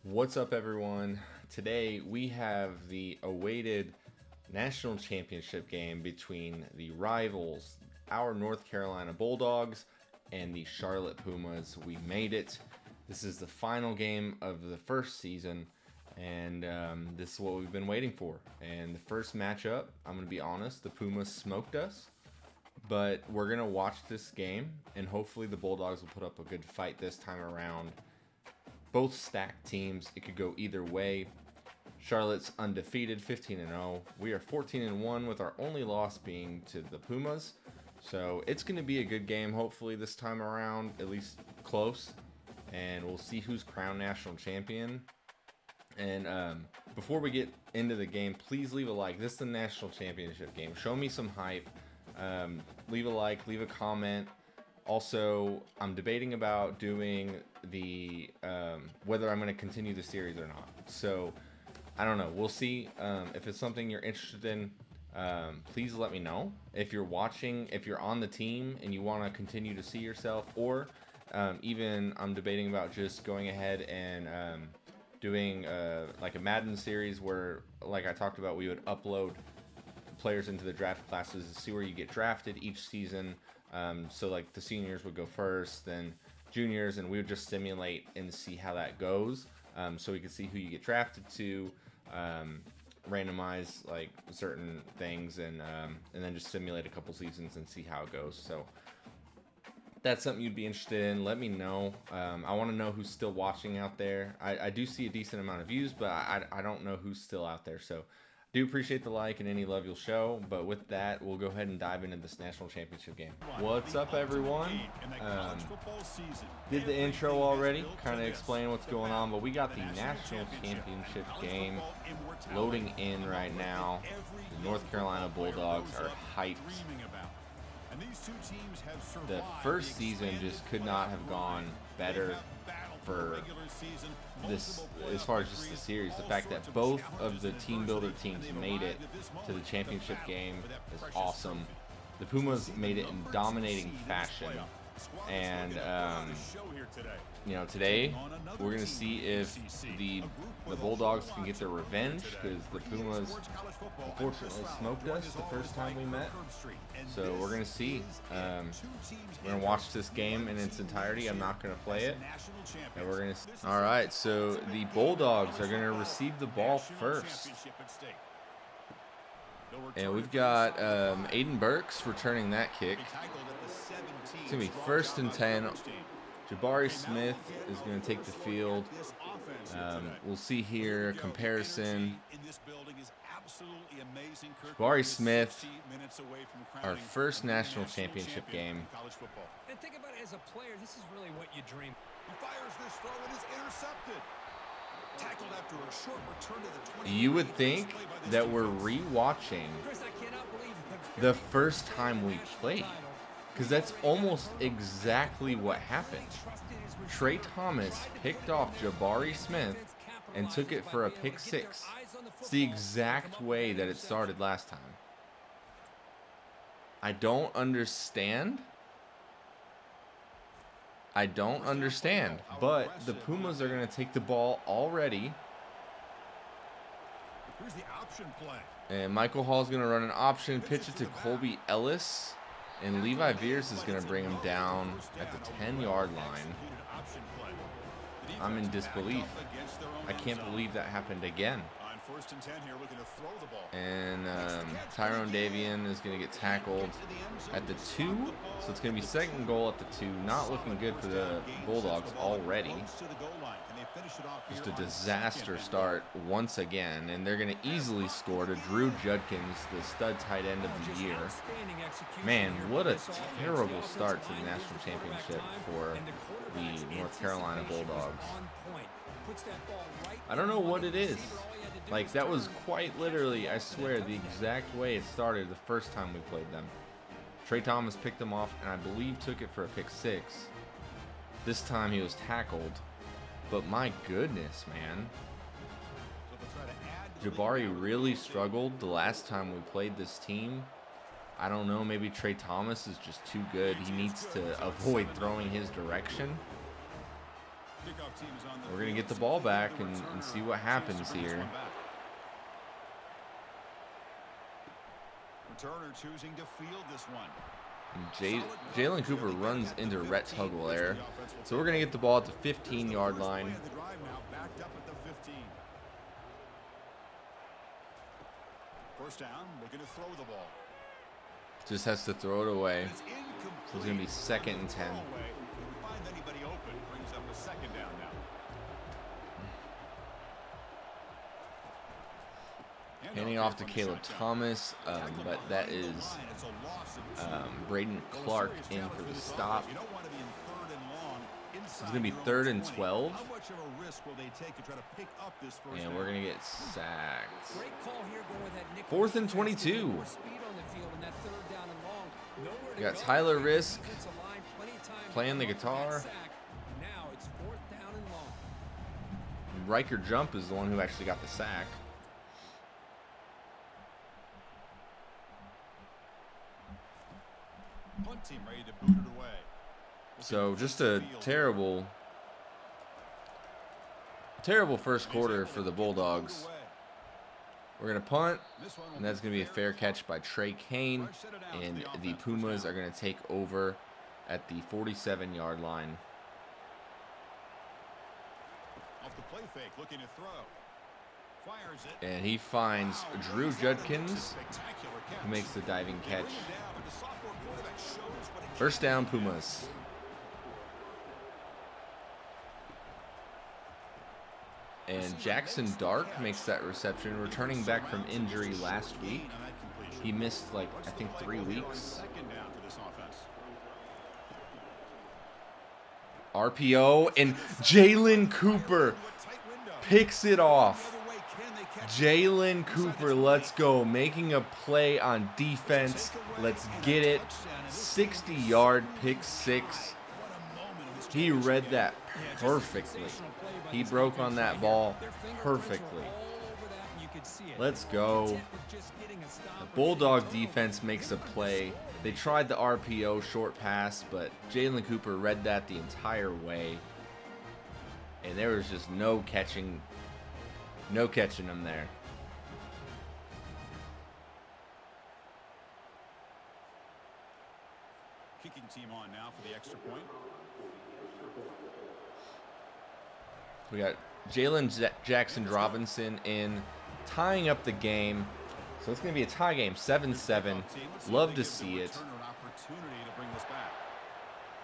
What's up, everyone? Today we have the awaited national championship game between the rivals, our North Carolina Bulldogs, and the Charlotte Pumas. We made it. This is the final game of the first season, and this is what we've been waiting for. And the first matchup, I'm going to be honest, the Pumas smoked us, but we're going to watch this game, and hopefully the Bulldogs will put up a good fight this time around. Both stacked teams, it could go either way. Charlotte's undefeated, 15-0. We are 14-1 with our only loss being to the Pumas. So it's going to be a good game, hopefully this time around, at least close. And we'll see who's crowned national champion. And before we get into the game, please leave a like. This is the national championship game. Show me some hype. Leave a like, leave a comment. Also, I'm debating about doing the whether I'm going to continue the series or not. So, I don't know. We'll see. If it's something you're interested in, please let me know. If you're watching, if you're on the team and you want to continue to see yourself, or even I'm debating about just going ahead and doing like a Madden series where, like I talked about, we would upload players into the draft classes to see where you get drafted each season. So like the seniors would go first, then juniors, and we would just simulate and see how that goes. So we could see who you get drafted to, randomize like certain things, and then just simulate a couple seasons and see how it goes. So that's something you'd be interested in. Let me know. I want to know who's still watching out there. I do see a decent amount of views, but I don't know who's still out there. So do appreciate the like and any love you'll show, but with that, we'll go ahead and dive into this national championship game. What's up, everyone? Did the intro already, kind of explain what's going on, but we got the national championship game loading in right now. The North Carolina Bulldogs are hyped. The first season just could not have gone better for this, as far as just the series. The fact that both of the team builder teams made it to the championship game is awesome. The Pumas made it in dominating fashion, and you know, today we're gonna see if the Bulldogs can get their revenge, because the Pumas unfortunately smoked us the first time we met. So we're gonna see. We're gonna watch this game in its entirety. I'm not gonna play it, and we're gonna see. All right, so the Bulldogs are gonna receive the ball first, and we've got Aiden Burks returning that kick. It's gonna be 1st and 10. Jabari Smith is going to take the field. We'll see here a comparison. Jabari Smith, our first national championship game. And think about it, as a player, this is really what you dream. He fires this throw and is intercepted. Tackled after a short return to the 20. You would think that we're re-watching the first time we played, because that's almost exactly what happened. Trey Thomas picked off Jabari Smith and took it for a pick six. It's the exact way that it started last time. I don't understand. But the Pumas are going to take the ball already. Here's the option play. And Michael Hall is going to run an option, pitch it to Colby Ellis. And Levi Veers is going to bring him down at the 10-yard line. I'm in disbelief. I can't believe that happened again. And Tyrone Davian is going to get tackled at the 2. So it's going to be 2nd goal at the 2. Not looking good for the Bulldogs already. Just a disaster start once again. And they're going to easily score to Drew Judkins, the stud tight end of the year. Man, what a terrible start to the national championship for the North Carolina Bulldogs. I don't know what it is. Like, that was quite literally, I swear, the exact way it started the first time we played them. Trey Thomas picked him off and I believe took it for a pick 6. This time he was tackled. But my goodness, man. Jabari really struggled the last time we played this team. I don't know, maybe Trey Thomas is just too good. He needs to avoid throwing his direction. We're going to get the ball back and see what happens here. Returner choosing to field this one. Jalen Cooper runs into Rhett Tugwell there. So we're going to get the ball at the 15-yard line. First down, looking to throw the ball. Just has to throw it away. So it's going to be 2nd and 10. Find anybody open, brings up a 2nd down now. Handing off to Caleb Thomas, but that is Braden Clark in for the stop. It's going to be 3rd and 12. And we're going to get sacked. 4th and 22. We got Tyler Risk playing the guitar. Riker Jump is the one who actually got the sack. Punt team ready to boot it away. So just a terrible first quarter for the Bulldogs. We're going to punt, and that's going to be a fair catch by Trey Kane, and the Pumas are going to take over at the 47-yard line. Off the play fake, looking to throw. Fires it. And he finds Drew Judkins, who makes the diving catch. First down, Pumas. And Jackson Dark makes that reception, returning back from injury last week. He missed, like, I think 3 weeks. RPO, and Jalen Cooper picks it off. Jalen Cooper, let's go. Making a play on defense. Let's get it. 60-yard pick six. He read that perfectly. He broke on that ball perfectly. Let's go. The Bulldog defense makes a play. They tried the RPO short pass, but Jalen Cooper read that the entire way. And there was just no catching him there. Kicking team on now for the extra point. We got Jalen Jackson Robinson in, tying up the game. So it's going to be a tie game, 7-7. Love to see it.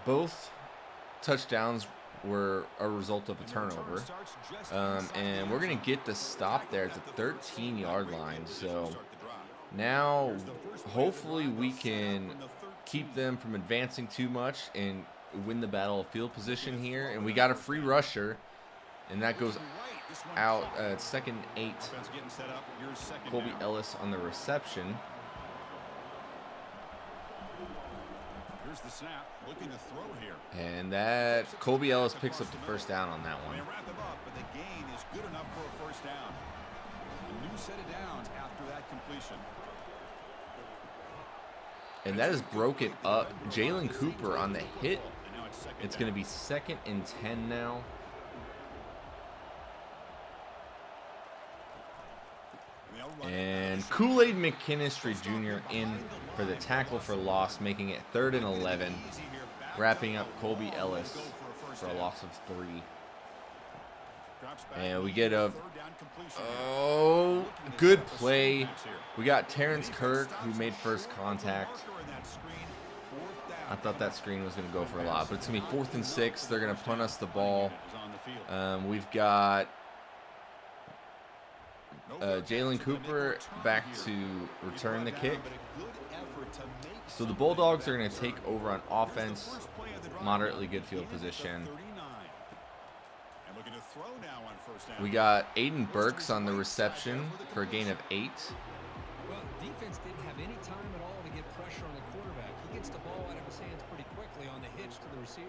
Both touchdowns were a result of a turnover. And we're going to get the stop there at the 13-yard line. So now hopefully we can keep them from advancing too much and win the battle of field position here. And we got a free rusher. And that goes out at 2nd and 8. Colby Ellis on the reception. Here's the snap, looking to throw here. And that Colby Ellis picks up the first down on that one. They wrap him up, but the gain is good enough for a first down. A new set of downs after that completion. And that has broken up. Jalen Cooper on the hit. It's going to be 2nd and 10 now. And Kool-Aid McKinstry Jr. in for the tackle for loss, making it 3rd and 11. Wrapping up Colby Ellis for a loss of 3. And we get a good play. We got Terrence Kirk, who made first contact. I thought that screen was going to go for a lot, but it's going to be 4th and 6. They're going to punt us the ball. We've got Jalen Cooper back to return the kick. So the Bulldogs are going to take over on offense. Moderately good field position. We got Aiden Burks on the reception for a gain of 8. Well, defense didn't have any time at all to get pressure on the quarterback. He gets the ball out of his hands pretty quickly on the hitch to the receiver.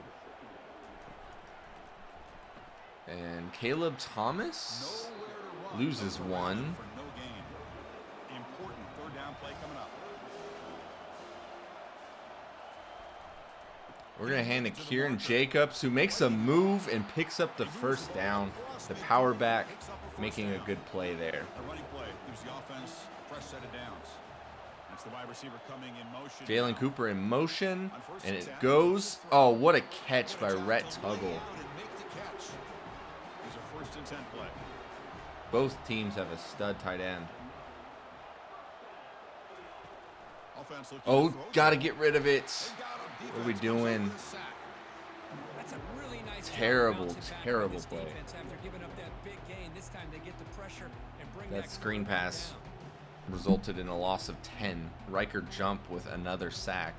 And Caleb Thomas loses one. Important 3rd down play coming up. We're going to hand it to Kieran Jacobs, who makes a move and picks up the first down. The power back making a good play there. A running play gives the offense a fresh set of downs. That's the wide receiver coming in motion. Jalen Cooper in motion, and it goes. Oh, what a catch by Rhett Tuggle. Both teams have a stud tight end. Oh, got to get rid of it. What are we doing? Terrible, terrible play. That screen pass resulted in a loss of 10. Riker jump with another sack.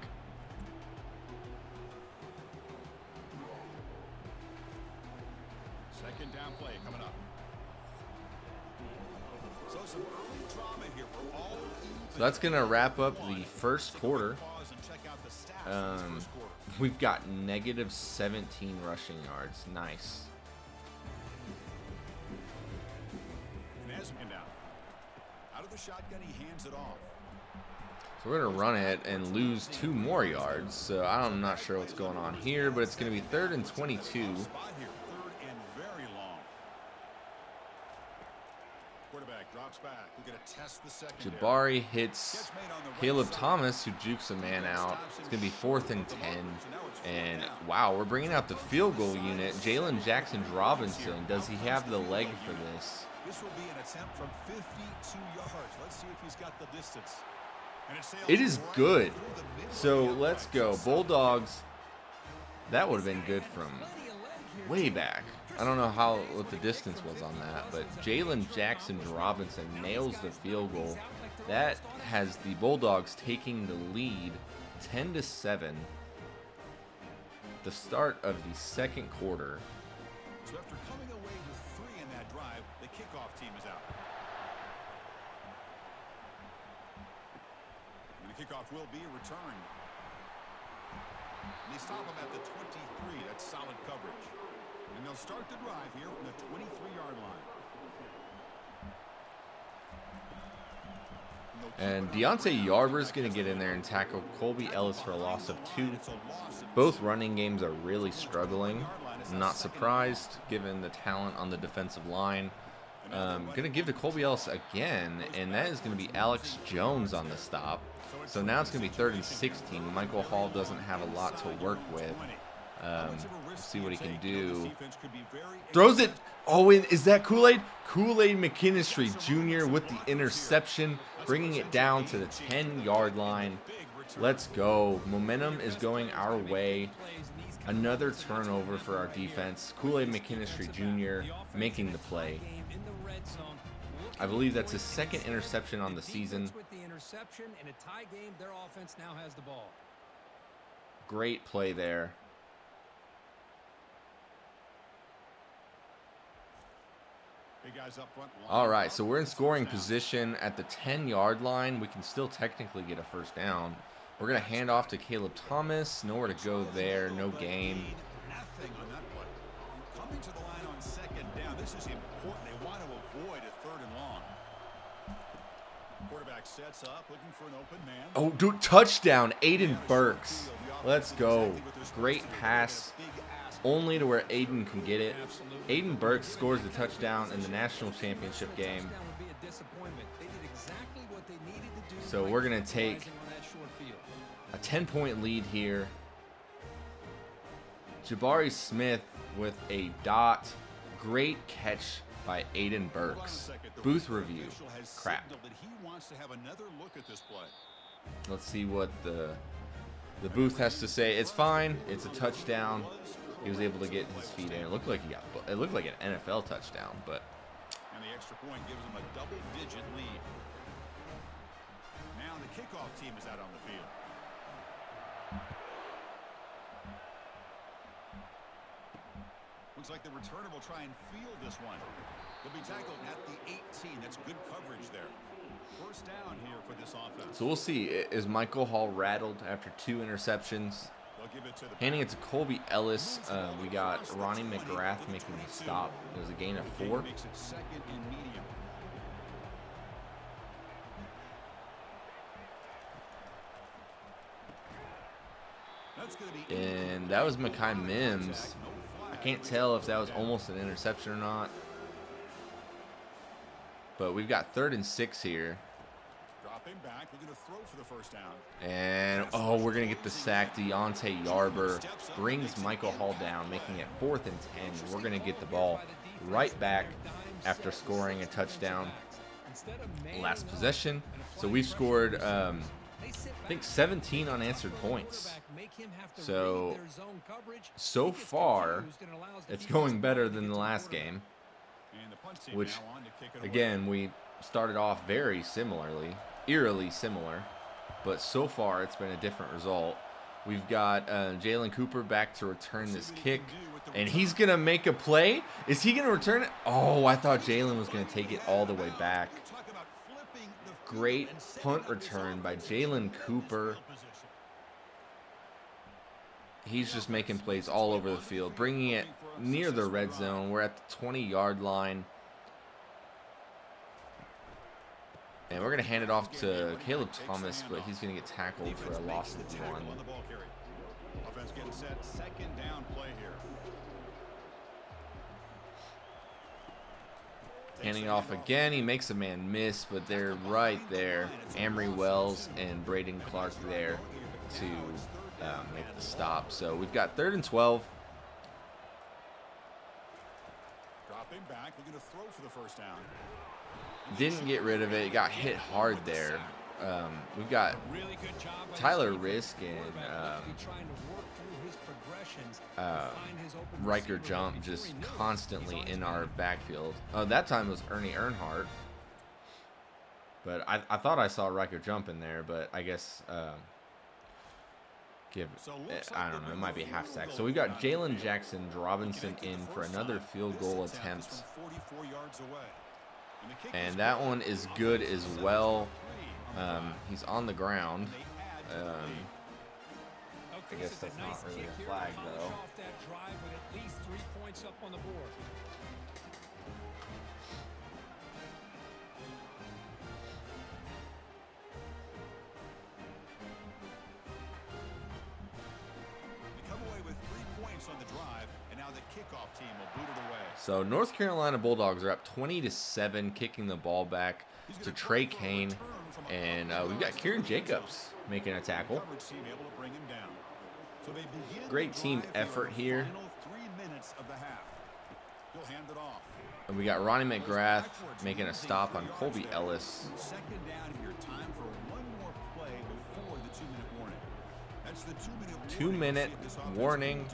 Second down play coming up. So some early drama here. So that's going to wrap up the first quarter. We've got negative 17 rushing yards. Nice. Out of the shotgun, he hands it off. So we're going to run it and lose 2 more yards. So I'm not sure what's going on here, but it's going to be 3rd and 22. Jabari hits Caleb Thomas, who jukes a man out. It's going to be 4th and 10. And wow, we're bringing out the field goal unit. Jalen Jackson Robinson. Does he have the leg for this? This will be an attempt from 52 yards. Let's see if he's got the distance. It is good. So let's go. Bulldogs. That would have been good from way back. I don't know what the distance was on that, but Jalen Jackson Robinson nails the field goal. That has the Bulldogs taking the lead 10-7. The start of the second quarter. So after coming away with 3 in that drive, the kickoff team is out. And the kickoff will be returned. And they stop him at the 23. That's solid coverage. And they'll start the drive here from the 23-yard line. And Deontay Yarber's going to get in there and tackle Colby Ellis for a loss of 2. Both running games are really struggling. I'm not surprised given the talent on the defensive line. Going to give to Colby Ellis again, and that is going to be Alex Jones on the stop. So now it's going to be 3rd and 16. Michael Hall doesn't have a lot to work with. See what he can do. Throws it. Oh, is that Kool-Aid? Kool-Aid McKinstry Jr. with the interception, bringing it down to the 10-yard line. Let's go. Momentum is going our way. Another turnover for our defense. Kool-Aid McKinstry Jr. making the play. I believe that's his 2nd interception on the season. Great play there. All right, so we're in scoring position at the 10-yard line. We can still technically get a first down. We're going to hand off to Caleb Thomas. Nowhere to go there. No gain. Coming to the line on 2nd down. This is important. They want to avoid a 3rd and long. Quarterback sets up, looking for an open man. Oh, dude, touchdown. Aiden Burks. Let's go. Great pass. Only to where Aiden can get it. Aiden Burks scores the touchdown in the national championship game. So we're going to take a 10-point lead here. Jabari Smith with a dot. Great catch by Aiden Burks. Booth review. Crap. Let's see what the booth has to say. It's fine. It's a touchdown. He was able to get his feet in. It looked like it looked like an NFL touchdown, but. And the extra point gives him a double-digit lead. Now the kickoff team is out on the field. Looks like the returner will try and field this one. He'll be tackled at the 18. That's good coverage there. First down here for this offense. So we'll see. Is Michael Hall rattled after 2 interceptions? Handing it to Colby Ellis. We got Ronnie McGrath making the stop. It was a gain of 4. And that was Mekhi Mims. I can't tell if that was almost an interception or not. But we've got 3rd and 6 here. And, oh, we're going to get the sack. Deontay Yarber brings Michael Hall down, making it 4th and 10. We're going to get the ball right back after scoring a touchdown last possession. So we've scored, I think, 17 unanswered points. So far, it's going better than the last game, which, again, we started off very similarly, eerily similar, but so far it's been a different result. We've got Jalen Cooper back to return this kick, and he's going to make a play. Is he going to return it? Oh, I thought Jalen was going to take it all the way back. Great punt return by Jalen Cooper. He's just making plays all over the field, bringing it near the red zone. We're at the 20-yard line. And we're going to hand it off to Caleb Thomas, but he's going to get tackled for a loss of 1. Offense getting set, 2nd down play here. Handing it off again. He makes a man miss, but they're right there. Amory Wells and Braden Clark there to make the stop. So we've got 3rd and 12. Dropping back, looking to throw for the 1st down. Didn't get rid of it. Got hit hard there. We've got Tyler Risk and Riker Jump just constantly in our backfield. Oh, that time was Ernie Earnhardt. But I thought I saw Riker Jump in there, but I guess I don't know. It might be a half sack. So we've got Jalen Jackson Robinson in for another field goal attempt. And that one is good as well. He's on the ground. I guess that's not really a flag, though. So North Carolina Bulldogs are up 20-7, kicking the ball back to Trey Kane, and we've got Kieran Jacobs making a tackle. Great team effort here. And we got Ronnie McGrath making a stop on Colby Ellis. 2nd down here, time for one more play before the 2-minute warning. That's the 2-minute warning.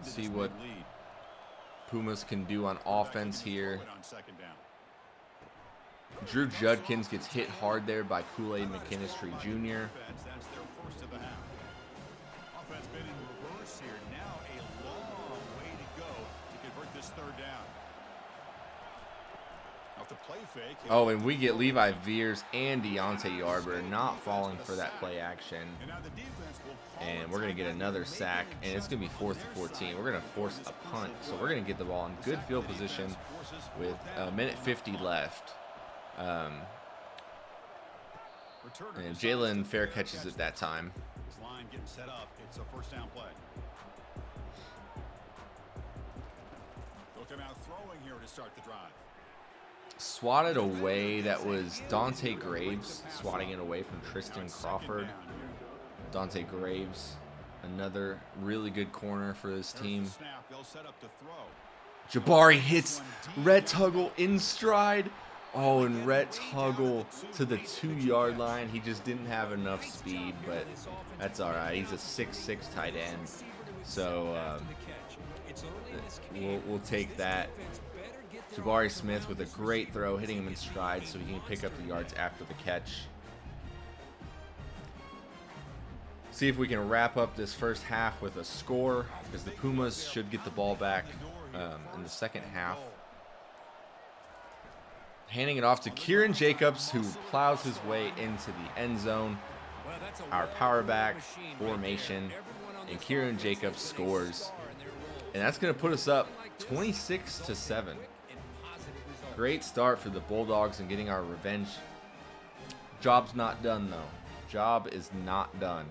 See what Pumas can do on offense here. Drew Judkins gets hit hard there by Kool-Aid McKinstry Jr. Oh, and we get Levi Veers and Deontay Yarber not falling for that play action. And we're going to get another sack, and it's going to be 4th and 14. We're going to force a punt, so we're going to get the ball in good field position with a minute 50 left. And Jalen fair catches it that time. Line getting set up. It's a 1st down play. They'll come out throwing here to start the drive. Swatted away. That was Dante Graves swatting it away from Tristan Crawford. Dante Graves, another really good corner for his team. Jabari hits Rhett Tuggle in stride. Oh, and Rhett Tuggle to the 2-yard line. He just didn't have enough speed, but that's all right. He's a 6'6" tight end, so we'll take that. Jabari Smith with a great throw, hitting him in stride so he can pick up the yards after the catch. See if we can wrap up this first half with a score, because the Pumas should get the ball back in the second half. Handing it off to Kieran Jacobs, who plows his way into the end zone. Our power back formation, and Kieran Jacobs scores. And that's going to put us up 26-7. Great start for the Bulldogs and getting our revenge. Job's not done, though. Job is not done.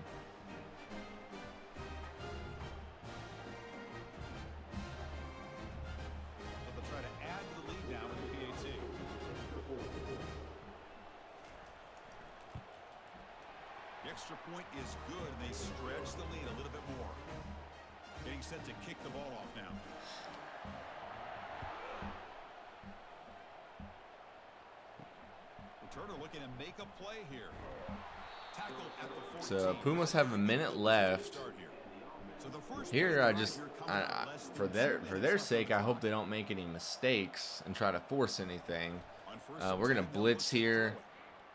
extra point is good, and they stretch the lead a little bit more. Getting set to kick the ball off now. Returner looking to make a play here. Tackle at the 14. So Pumas have a minute left. Here, for their sake, I hope they don't make any mistakes and try to force anything. We're gonna blitz here,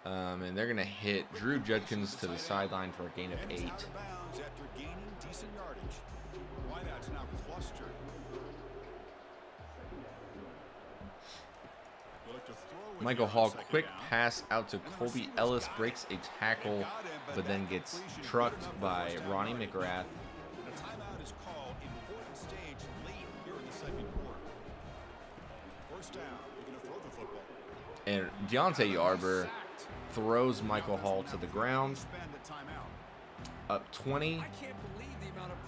and they're gonna hit Drew Judkins to the sideline for a gain of 8. Michael Hall, quick pass out to Colby Ellis, breaks a tackle, but then gets trucked by Ronnie McGrath. Timeout is called. Important stage late here in the second quarter. First down. You're going to throw the football. And Deontay Yarber throws Michael Hall to the ground. Up 20.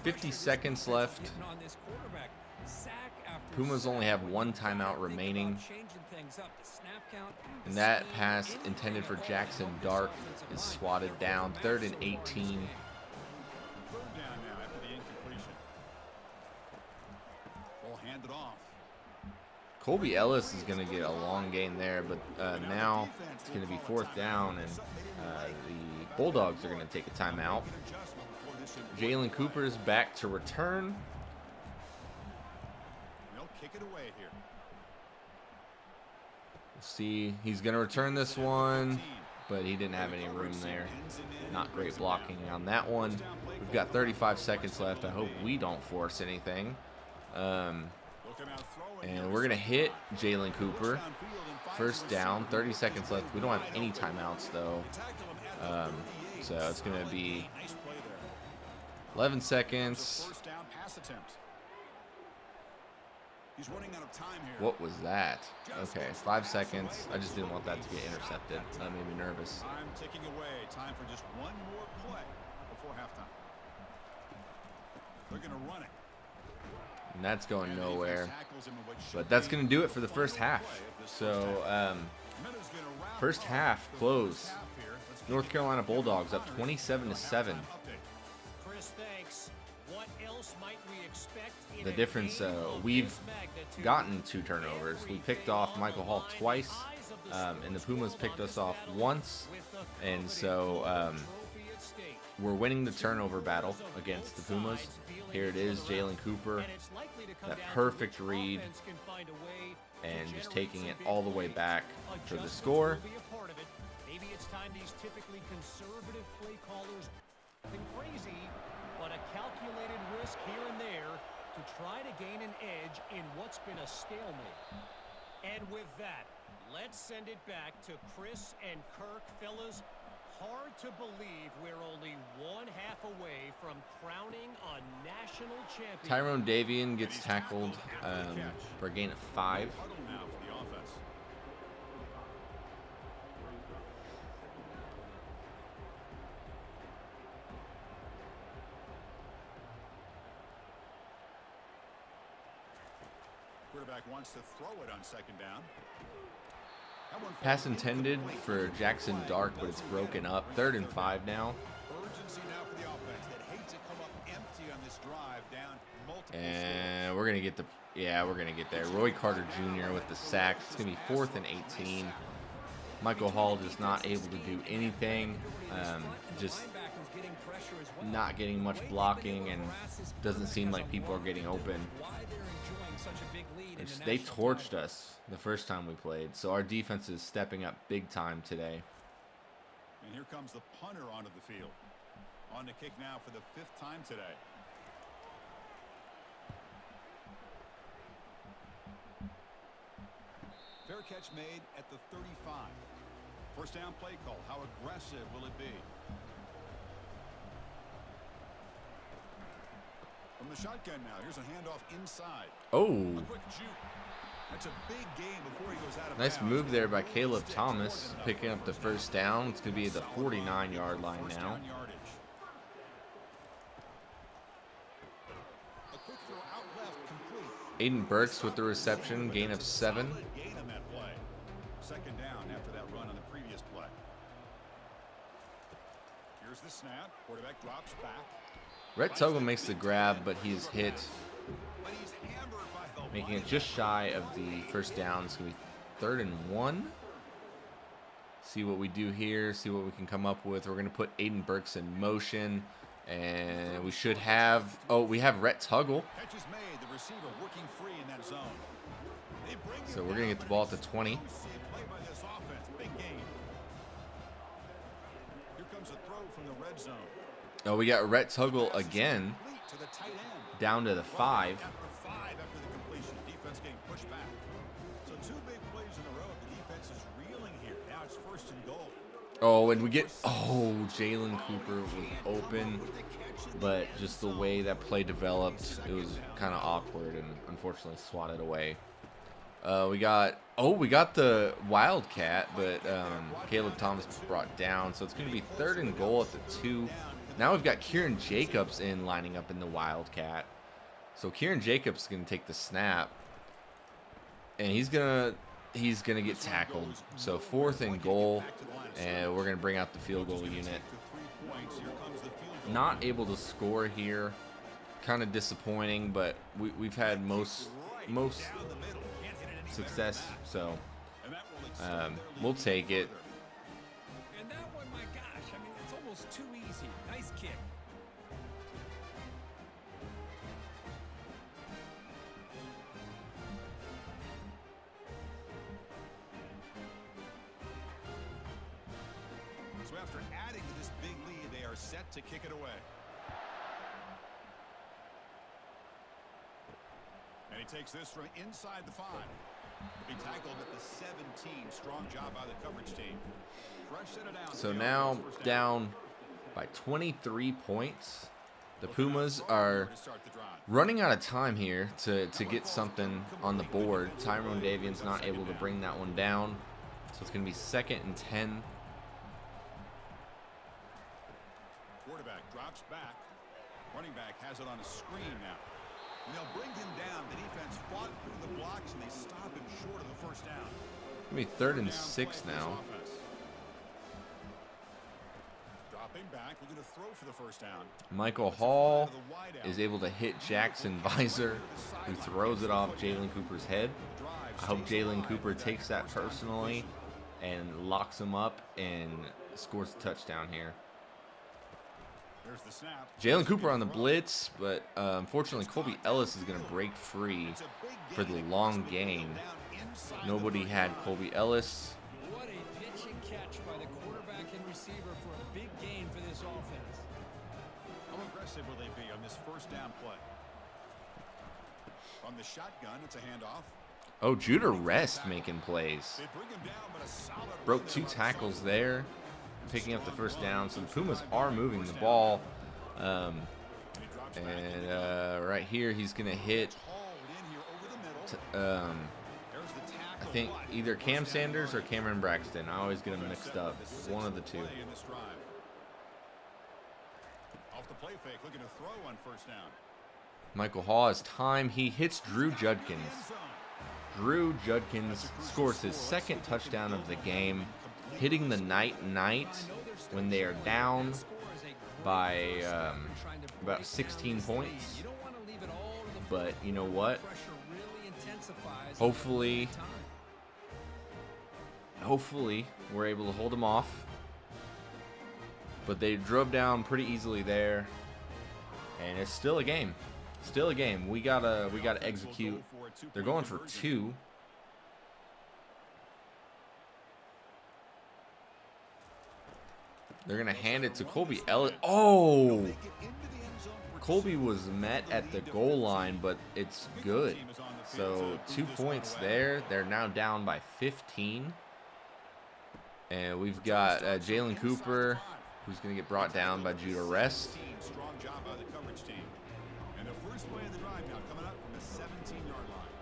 50 seconds left. Pumas only have 1 timeout remaining. And that pass intended for Jackson Dark is swatted down. 3rd and 18. Colby Ellis is going to get a long gain there, but now it's going to be 4th down, and the Bulldogs are going to take a timeout. Jalen Cooper's back to return. They'll kick it away here. See, he's going to return this one, but he didn't have any room there. Not great blocking on that one. We've got 35 seconds left. I hope we don't force anything. And we're going to hit Jalen Cooper. First down, 30 seconds left. We don't have any timeouts, though. So it's going to be 11 seconds. What was that? Okay, 5 seconds. I just didn't want that to get intercepted. That made me nervous. I'm ticking away. Time for just one more play before halftime. They're going to run it. And that's going nowhere. But that's going to do it for the first half. So, first half close. North Carolina Bulldogs up 27-7. The difference, we've gotten 2 turnovers. We picked off Michael Hall twice, and the Pumas picked us off once. And so we're winning the turnover battle against the Pumas. Here it is, Jalen Cooper, that perfect read, and just taking it all the way back for the score. Maybe it's time these typically conservative play callers been crazy, but a calculated risk here and there to try to gain an edge in what's been a stalemate. And with that, let's send it back to Chris and Kirk. Fellas, hard to believe we're only 1 half away from crowning a national champion. Tyrone Davian gets tackled for a gain of 5. Quarterback wants to throw it on 2nd down. Pass intended for Jackson Dark, but it's broken up. 3rd and 5 now. Urgency now for the offense that hate to come up empty on this drive, down multiple. And we're gonna get we're gonna get there. Roy Carter Jr. with the sack. It's gonna be 4th and 18. Michael Hall just not able to do anything. Just not getting much blocking, and doesn't seem like people are getting open. They torched us the first time we played, so our defense is stepping up big time today. And here comes the punter onto the field. On the kick now for the 5th time today. Fair catch made at the 35. First down play call. How aggressive will it be? From the shotgun now. Here's a handoff inside. Oh. A quick juke. That's a big gain before he goes out of Nice bounds. move there by Caleb Thomas, picking up the first down. It's going to be at the 49-yard line now. A quick throw out left, complete. Aiden Burks with the reception, gain of 7. Gain on that play. 2nd down after that run on the previous play. Here's the snap. Quarterback drops back. Rhett Tuggle makes the grab, but he's hit, But he's hammered by the making it line. just shy of the first down. It's going to be 3rd and 1. See what we do here, see what we can come up with. We're going to put Aiden Burks in motion, and we should have, we have Rhett Tuggle. Catch is made. The receiver working free in that zone. They bring So him we're going to down, get the ball at the but 20. explosive play by this offense. Big game. Here comes a throw from the red zone. Oh, we got Rhett Tuggle again, Complete to the tight end. down to the 5. After 5 after the completion. Defense getting pushed back. So 2 big plays in a row. The defense is reeling here. Now it's 1st and goal. Oh, and we get, Jalen Cooper was open, but just the way that play developed, it was kind of awkward and unfortunately swatted away. We got the Wildcat, but Caleb Thomas brought down, so it's going to be 3rd and goal at the 2. Now we've got Kieran Jacobs lining up in the Wildcat. So Kieran Jacobs is going to take the snap, and he's gonna get tackled. So 4th and goal, and we're going to bring out the field goal unit. Not able to score here, kind of disappointing, but we've had most success, so we'll take it. And that one, my gosh, I mean, it's almost too easy. Nice kick. So after adding to this big lead, they are set to kick it away. And he takes this from inside the 5. He'll be tackled at the 17. Strong job by the coverage team. Fresh set it down. So now down by 23 points. The Pumas are running out of time here to get something on the board. Tyrone Davian's not able to bring that one down. So it's going to be 2nd and 10. Quarterback drops back. Running back has it on a screen now. And they'll bring him down. The defense fought through the blocks, and they stop him short of the 1st down. It's going to be 3rd and 6 now. Dropping back, looking to throw for the 1st down. Michael Hall is able to hit Jackson Visor, who throws it off Jalen Cooper's head. I hope Jalen Cooper takes that personally and locks him up and scores a touchdown here. There's the snap. Jalen Cooper on the blitz, but unfortunately Colby Ellis is going to break free for the long gain. Nobody had Colby Ellis. What a pitch and catch by the quarterback and receiver for a big gain for this offense. How aggressive will they be on this 1st down play? On the shotgun, it's a handoff. Oh, Judah Rest making plays. They bring him down, but a solid Broke 2 tackles there, picking up the 1st down. So the Pumas are moving the ball. Right here, he's going to hit, I think, either Cam Sanders or Cameron Braxton. I always get them mixed up. One of the 2. Off the play fake, looking to throw on 1st down. Michael Hall has time. He hits Drew Judkins. Drew Judkins scores his 2nd touchdown of the game, hitting the night when they are down by about 16 points. But you know what? Hopefully we're able to hold them off. But they drove down pretty easily there, and it's still a game. Still a game. We gotta execute. They're going for 2. They're gonna hand it to Colby Ellis. Oh! Colby was met at the goal line, but it's good. So 2 points there. They're now down by 15. And we've got Jalen Cooper, who's going to get brought down by Judah Rest. Strong job by the coverage team. And the first play of the drive now coming up from the 17-yard line.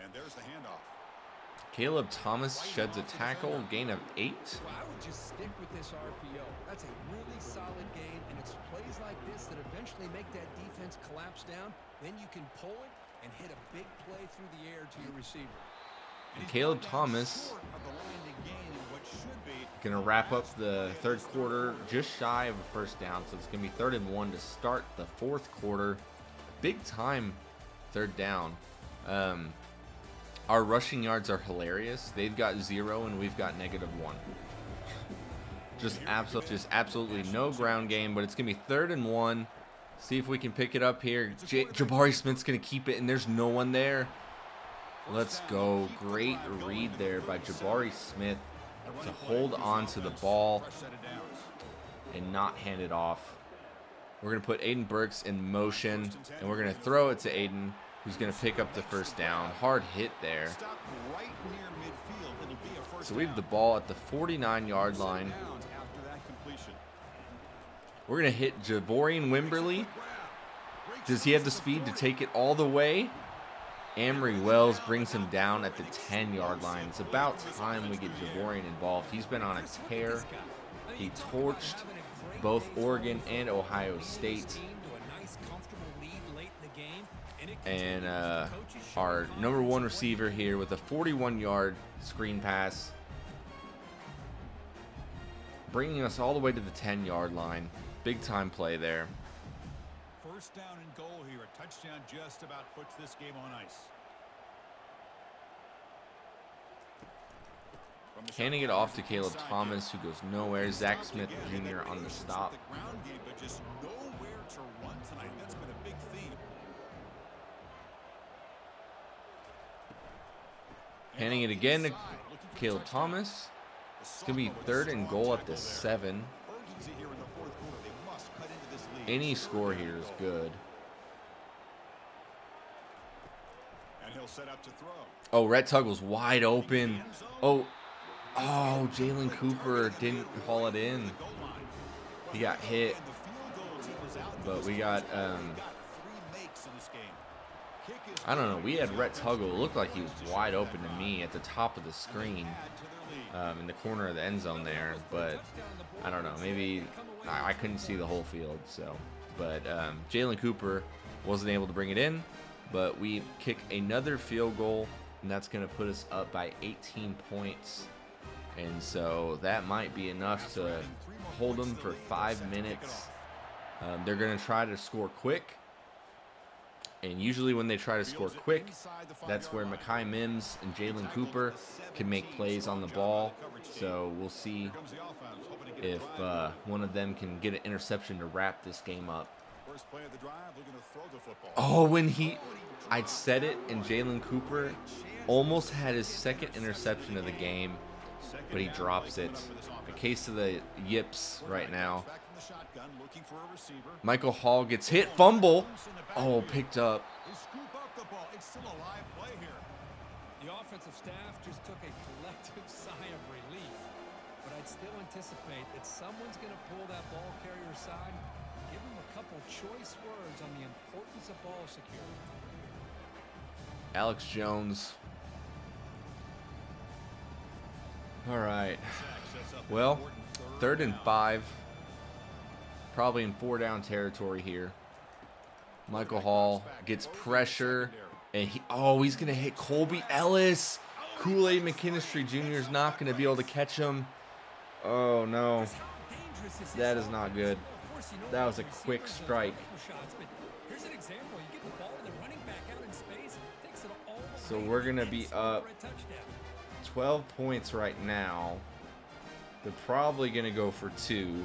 And there's the handoff. Caleb Thomas sheds a tackle, gain of 8. Well, I would just stick with this RPO. That's a really solid game, and it's plays like this that eventually make that defense collapse down. Then you can pull it and hit a big play through the air to your receiver. And Caleb Thomas going to wrap up the third quarter just shy of a first down. So it's going to be 3rd and 1 to start the fourth quarter. Big time 3rd down. Our rushing yards are hilarious. They've got 0 and we've got -1. Just absolutely no ground game, but it's going to be 3rd and 1. See if we can pick it up here. Jabari Smith's going to keep it, and there's no one there. Let's go. Great read there by Jabari Smith to hold on to the ball and not hand it off. We're going to put Aiden Burks in motion, and we're going to throw it to Aiden, who's going to pick up the first down. Hard hit there. So we have the ball at the 49-yard line. We're going to hit Javorian Wimberly. Does he have the speed to take it all the way? Amory Wells brings him down at the 10-yard line. It's about time we get Javorian involved. He's been on a tear. He torched both Oregon and Ohio State. And our number 1 receiver here with a 41-yard screen pass, bringing us all the way to the 10-yard line. Big time play there. First down and goal here. A touchdown just about puts this game on ice. Handing it off to Caleb Thomas, who goes nowhere. Zach Smith Jr. on the stop. Handing it again to Caleb Thomas. It's going to be 3rd and goal at the 7. Any score here is good. Oh, Rhett Tuggle's wide open. Oh, Jalen Cooper didn't haul it in. He got hit. But we got, I don't know. We had Rhett Tuggle. It looked like he was wide open to me at the top of the screen, in the corner of the end zone there. But I don't know. Maybe I couldn't see the whole field. So, but Jalen Cooper wasn't able to bring it in. But we kick another field goal, and that's going to put us up by 18 points. And so that might be enough to hold them for 5 minutes. They're going to try to score quick. And usually when they try to score quick, that's where Mekhi Mims and Jalen Cooper can make plays on the ball. So we'll see if one of them can get an interception to wrap this game up. Oh, I said it, and Jalen Cooper almost had his 2nd interception of the game, but he drops it. A case of the yips right now. Michael Hall gets hit, fumble. Oh, picked up. The offensive staff just took a collective sigh of relief, but I'd still anticipate that someone's going to pull that ball carrier side. Give him a couple choice words on the importance of ball security. Alex Jones. All right. Well, 3rd and 5. Probably in 4-down territory here. Michael Hall gets pressure. And he's going to hit Colby Ellis. Kool-Aid McKinstry Jr. is not going to be able to catch him. Oh, no. That is not good. That was a quick strike. So we're going to be up 12 points right now. They're probably going to go for 2.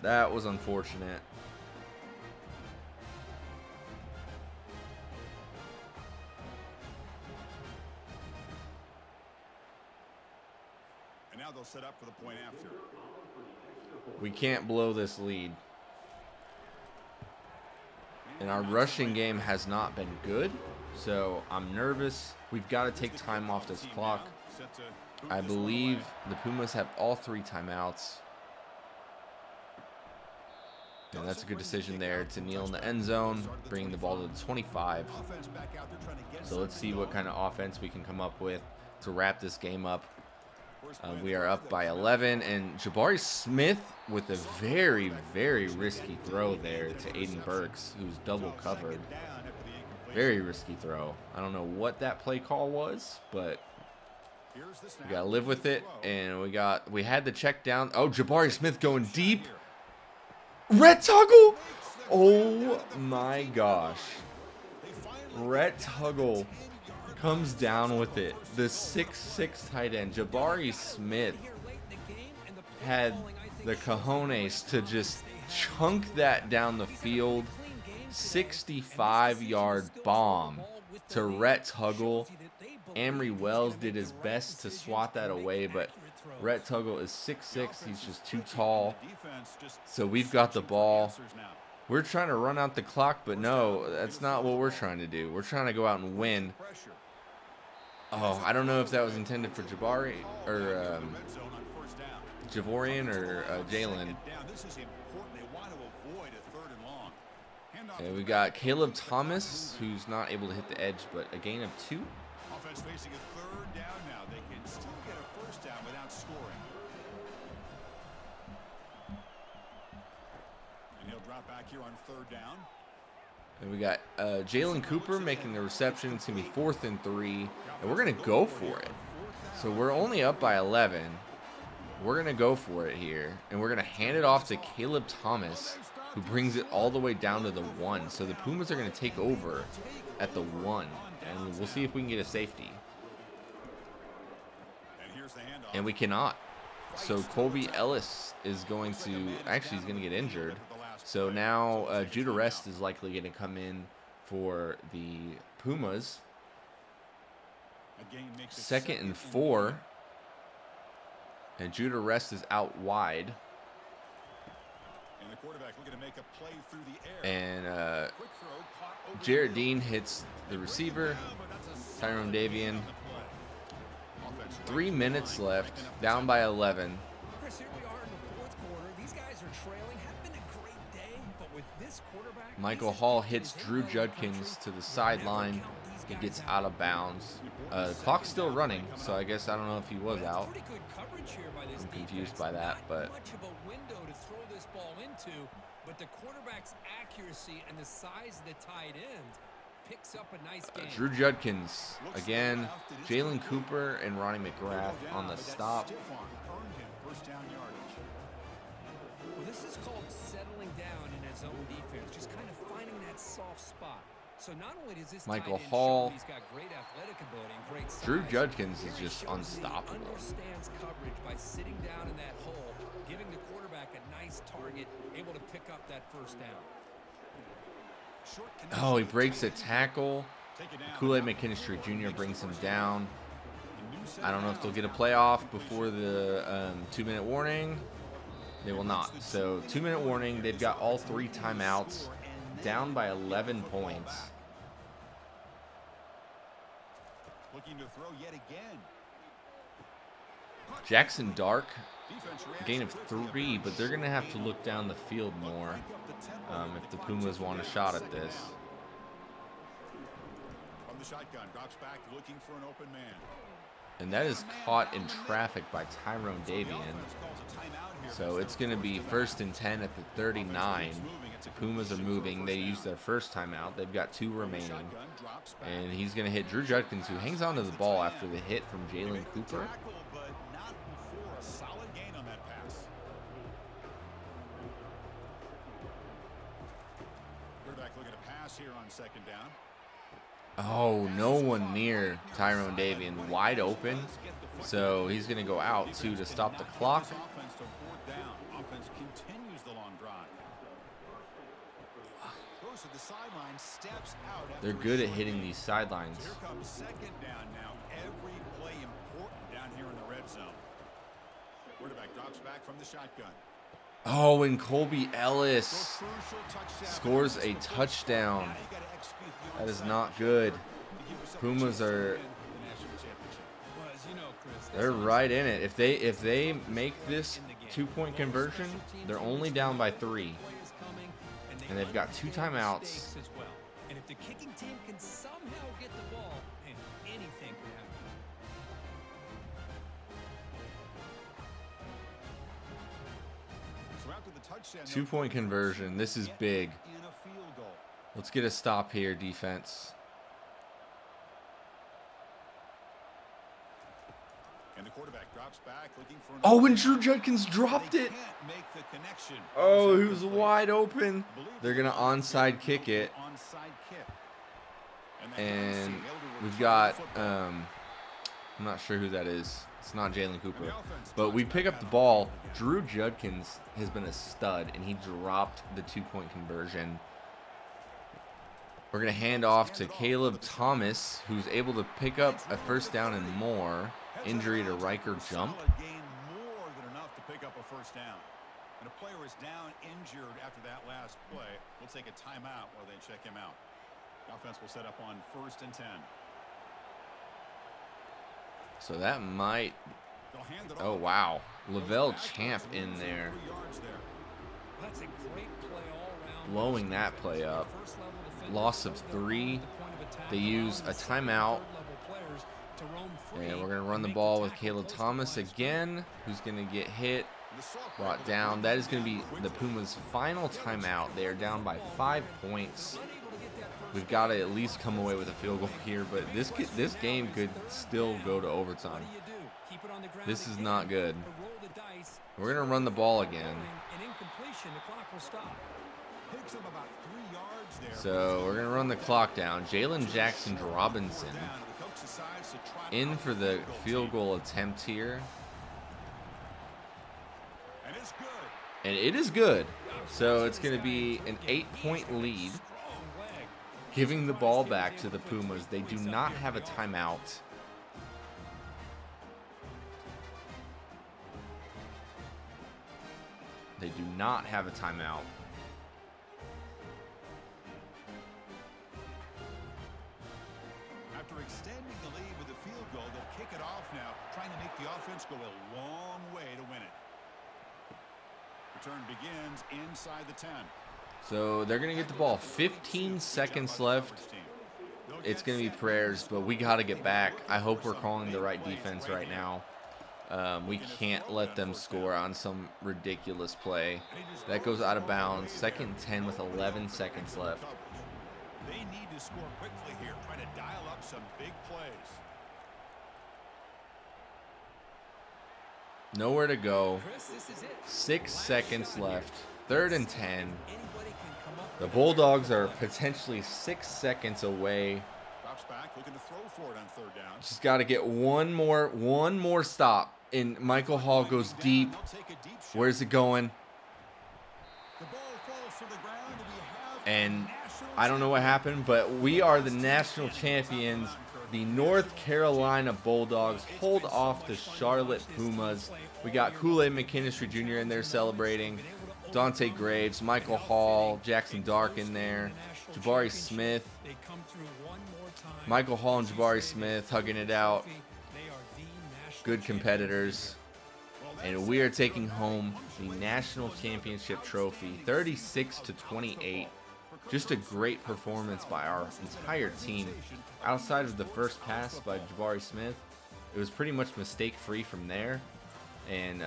That was unfortunate. And now they'll set up for the point after. We can't blow this lead. And our rushing game has not been good, so I'm nervous. We've got to take time off this clock. I believe the Pumas have all 3 timeouts. And that's a good decision there to kneel in the end zone, bringing the ball to the 25. So let's see what kind of offense we can come up with to wrap this game up. We are up by 11, and Jabari Smith with a very, very risky throw there to Aiden Burks, who's double covered. Very risky throw. I don't know what that play call was, but we gotta live with it. And we had the check down. Oh, Jabari Smith going deep. Rhett Tuggle. Oh my gosh. Rhett Tuggle comes down with it. The 6'6" tight end, Jabari Smith, had the cojones to just chunk that down the field. 65-yard bomb to Rhett Tuggle. Amory Wells did his best to swat that away, but Rhett Tuggle is 6'6". He's just too tall. So we've got the ball. We're trying to run out the clock, but no, that's not what we're trying to do. We're trying to go out and win. Oh, I don't know if that was intended for Jabari or Javorian or Jalen. And we got Caleb Thomas, who's not able to hit the edge, but a gain of 2. Offense facing a third down now. They can still get a first down without scoring. And he'll drop back here on third down. And we got Jalen Cooper making the reception. It's going to be 4th and 3, and we're going to go for it. So we're only up by 11. We're going to go for it here, and we're going to hand it off to Caleb Thomas, who brings it all the way down to the 1. So the Pumas are going to take over at the 1, and we'll see if we can get a safety. And we cannot. So Colby Ellis is going to, actually he's going to get injured. So now Judah Rest is likely going to come in for the Pumas. 2nd and 4. And Judah Rest is out wide. And the quarterback looking to make a play through the air. And Jarrett Dean hits the receiver. Tyrone Davian. 3 minutes left. Down by 11. Chris, here we are in the 4th quarter. These guys are trailing. Have been a great day, but with this quarterback, Michael Hall hits Drew Judkins to the sideline. He gets out of bounds. The clock's still running, so I guess I don't know if he was out. I'm confused by that, but much of a window to throw this ball into, but the quarterback's accuracy and the size of the tight end picks up a nice game. Drew Judkins again, Jalen Cooper and Ronnie McGrath on the stop. Well, this is called settling down in his own defense, just kind of finding that soft spot. So not only does this Michael tight end Hall, show he's got great athletic ability and great size, Drew Judkins is he just shows that he unstoppable. understands coverage by sitting down in that hole, giving the quarterback a nice target, able to pick up that first down. Oh, he breaks a tackle. Kool-Aid McKinstry Jr. brings him down. I don't know if they'll get a playoff before the 2-minute warning. They will not. So 2-minute warning. They've got all 3 timeouts. Down by 11 points. Looking to throw yet again. Jackson Dark, gain of 3, but they're going to have to look down the field more if the Pumas want a shot at this. From the shotgun, drops back, looking for an open man. And that is caught in traffic by Tyrone Davian. So it's going to be 1st and 10 at the 39. The Pumas are moving. They used their first timeout. They've got 2 remaining. And he's going to hit Drew Judkins, who hangs on to the ball after the hit from Jalen Cooper. Oh, no one near Tyrone Davian. Wide open. So he's going to go out, too, to stop the clock. They're good at hitting these sidelines. Here comes 2nd down now. Every play important down here in the red zone. Quarterback drops back from the shotgun. Oh, and Colby Ellis scores a touchdown. That is not good. Pumas are, they're right in it. If they make this 2-point conversion, they're only down by 3. And they've got 2 timeouts. And if the kicking team can somehow get the ball, and anything can happen. 2-point conversion. This is big. Let's get a stop here, defense. And the quarterback drops back looking for Oh, and Drew Judkins dropped it. Make the connection. Oh, he was wide open. They're going to onside kick it. And we've got, I'm not sure who that is. It's not Jalen Cooper. But we pick up the ball. Drew Judkins has been a stud, and he dropped the 2-point conversion. We're going to hand off to Caleb Thomas, who's able to pick up a first down and more. Injury to Riker jump. More than enough to pick up a first down. And a player is down injured after that last play. We'll take a timeout while they check him out. Offense will set up on 1st and 10. So that might... Oh, wow. Lavelle Champ in there. That's a great play all around. Blowing that play up. Loss of 3. They use a timeout. And we're going to run the ball with Caleb Thomas again, who's going to get hit, brought down. That is going to be the Pumas' final timeout. They are down by 5 points. We've got to at least come away with a field goal here, but this game could still go to overtime. This is not good. We're going to run the ball again. So we're going to run the clock down. Jalen Jackson Robinson in for the field goal attempt here. And it is good. So it's going to be an 8-point lead. Giving the ball back to the Pumas. They do not have a timeout. They do not have a timeout. After extending the lead with a field goal, they'll kick it off now, trying to make the offense go a long way to win it. Return begins inside the 10. So they're going to get the ball. 15 seconds left. It's going to be prayers, but we got to get back. I hope we're calling the right defense right now. We can't let them score on some ridiculous play. That goes out of bounds. 2nd and 10 with 11 seconds left. They need to score quickly here, trying to dial up some big plays. Nowhere to go. 6 seconds left. 3rd and 10. The Bulldogs are potentially 6 seconds away. Drops back, looking to throw for it on 3rd down. Just got to get one more stop. And Michael Hall goes deep. Where's it going? And I don't know what happened, but we are the national champions. The North Carolina Bulldogs hold off the Charlotte Pumas. We got Kool-Aid McKinstry Jr. in there celebrating. Dante Graves, Michael Hall, Jackson Dark in there. Jabari Smith. Michael Hall and Jabari Smith hugging it out. Good competitors. And we are taking home the national championship trophy, 36-28. Just a great performance by our entire team. Outside of the first pass by Jabari Smith, it was pretty much mistake-free from there. And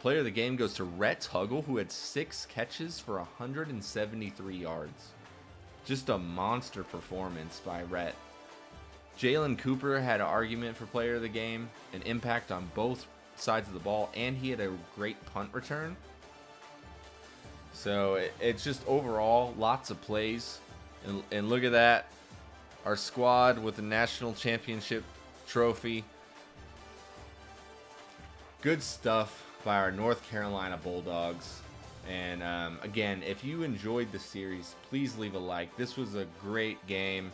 player of the game goes to Rhett Tuggle, who had 6 catches for 173 yards. Just a monster performance by Rhett. Jalen Cooper had an argument for player of the game, an impact on both sides of the ball, and he had a great punt return. So it's just overall lots of plays. And look at that. Our squad with the national championship trophy. Good stuff by our North Carolina Bulldogs. And again, if you enjoyed the series, please leave a like. This was a great game.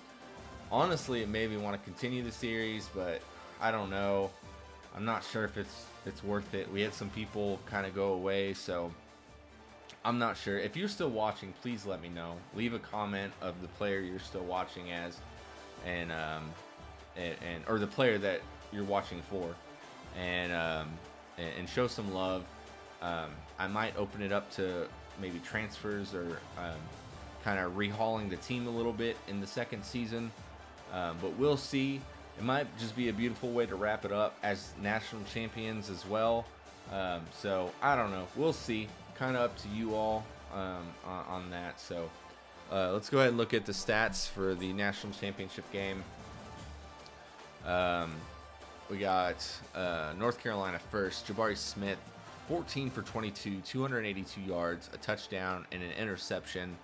Honestly, it made me want to continue the series, but I don't know. I'm not sure if it's worth it. We had some people kind of go away, so I'm not sure. If you're still watching, please let me know. Leave a comment of the player you're still watching as, and or the player that you're watching for, and show some love. I might open it up to maybe transfers or kind of rehauling the team a little bit in the second season, but we'll see. It might just be a beautiful way to wrap it up as national champions as well. So I don't know. We'll see. Kind of up to you all on that. So let's go ahead and look at the stats for the national championship game. we got North Carolina first. Jabari Smith, 14 for 22, 282 yards, a touchdown, and an interception.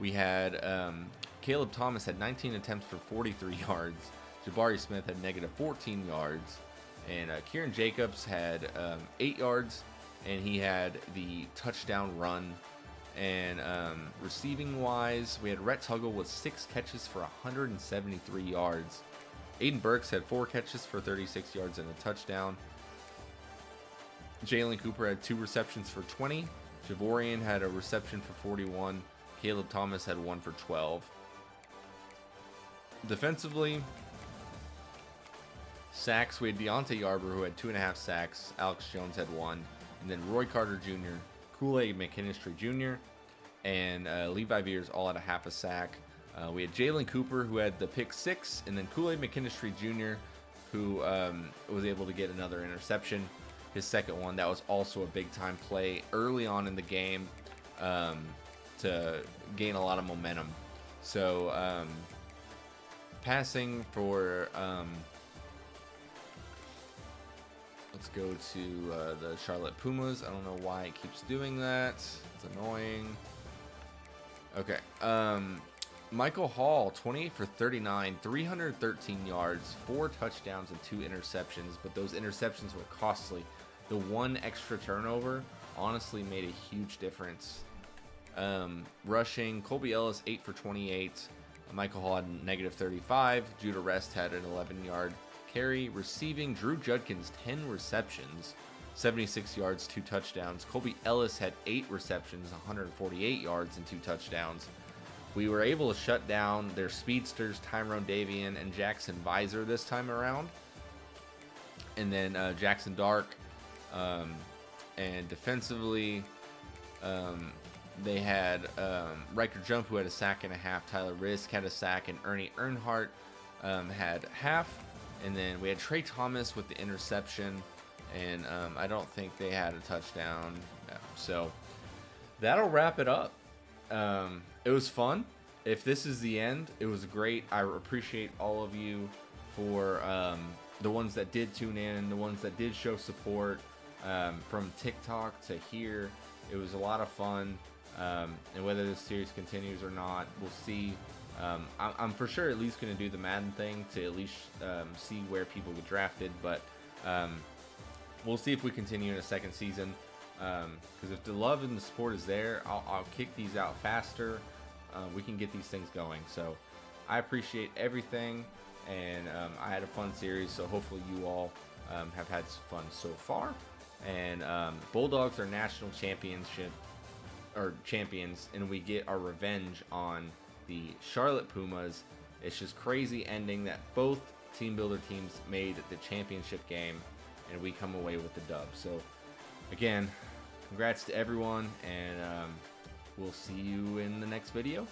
We had Caleb Thomas had 19 attempts for 43 yards. Jabari Smith had negative 14 yards. And Kieran Jacobs had 8 yards, and he had the touchdown run. And receiving-wise, we had Rhett Tuggle with 6 catches for 173 yards. Aiden Burks had 4 catches for 36 yards and a touchdown. Jalen Cooper had 2 receptions for 20. Javorian had a reception for 41. Caleb Thomas had 1 for 12. Defensively, sacks, we had Deontay Yarber, who had 2.5 sacks. Alex Jones had 1. And then Roy Carter Jr., Kool-Aid McKinstry Jr., and Levi Veers all had a half a sack. We had Jalen Cooper, who had the pick 6, and then Kool-Aid McKinstry Jr., who was able to get another interception, his second one. That was also a big-time play early on in the game to gain a lot of momentum. So, passing for... let's go to the Charlotte Pumas. I don't know why it keeps doing that. It's annoying. Okay. Michael Hall, 28 for 39, 313 yards, 4 touchdowns, and 2 interceptions. But those interceptions were costly. The one extra turnover honestly made a huge difference. Rushing, Colby Ellis, 8 for 28. Michael Hall had negative 35. Judah Rest had an 11-yard carry. Receiving, Drew Judkins, 10 receptions, 76 yards, 2 touchdowns. Colby Ellis had 8 receptions, 148 yards, and 2 touchdowns. We were able to shut down their speedsters, Tyrone Davian and Jackson Visor this time around. And then Jackson Dark. And defensively, they had Riker Jump, who had a sack and a half. Tyler Risk had a sack, and Ernie Earnhardt had half. And then we had Trey Thomas with the interception, and I don't think they had a touchdown. No. So that'll wrap it up. It was fun. If this is the end, it was great. I appreciate all of you for the ones that did tune in, the ones that did show support from TikTok to here. It was a lot of fun. And whether this series continues or not, we'll see. I'm for sure at least going to do the Madden thing to at least see where people get drafted. But we'll see if we continue in a second season. Because if the love and the support is there, I'll kick these out faster. We can get these things going. So I appreciate everything. And I had a fun series. So hopefully you all have had some fun so far. And Bulldogs are national championship or champions, and we get our revenge on the Charlotte Pumas. It's just crazy ending that both team builder teams made the championship game, and we come away with the dub. So again, congrats to everyone, and we'll see you in the next video.